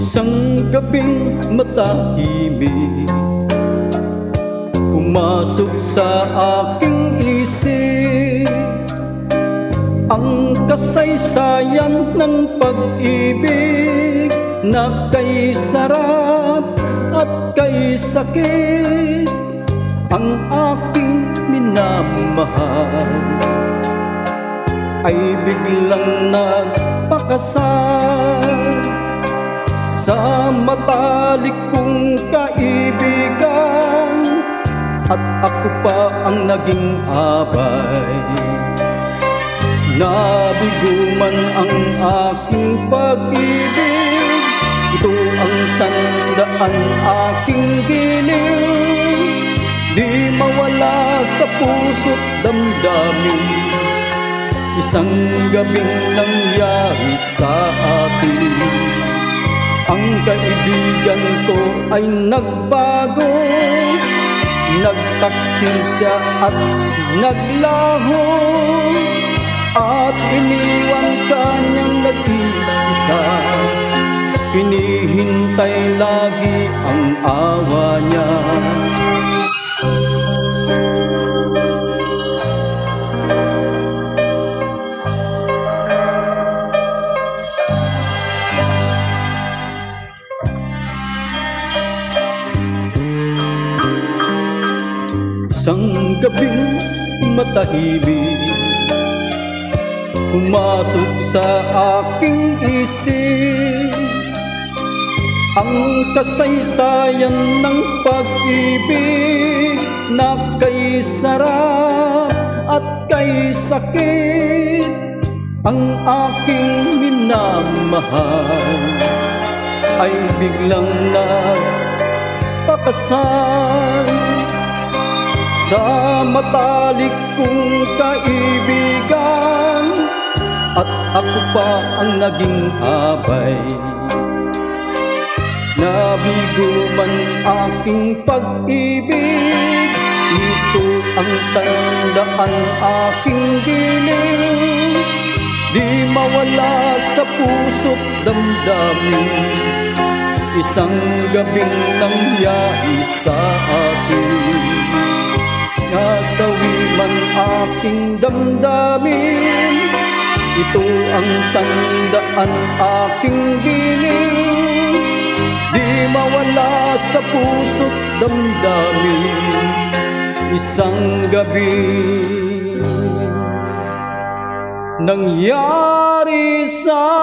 Isang gabing matahimik pumasok sa aking isip ang kasaysayan ng pag-ibig na kay sarap at kay sakit ang aking minamahal ay biglang nagpakasal sa matalik kong kaibigan at ako pa ang naging abay. Nabiguman ang aking pag-ibig, ito ang tandaan aking giliw, di mawala sa puso't damdamin. Isang gabing nangyari sa atin, ang kaibigan ko ay nagbago, nagtaksil siya at naglaho, at iniwan kanyang nag-iisa. Hinihintay lagi ang awa niya. Isang gabing matahimik pumasok sa aking isip ang kasaysayan ng pag-ibig na kay sarap at kay sakit ang aking minamahal ay biglang nagpakasal sa matalik kong kaibigan at ako pa ang naging abay. Nabiguman aking pag-ibig, ito ang tandaan aking giliw, di mawala sa puso't damdamin. Isang gabing nangyari sa atin, nasawi man aking damdamin, ito ang tandaan aking giliw, di mawala sa puso't damdamin. Isang gabi nangyari sa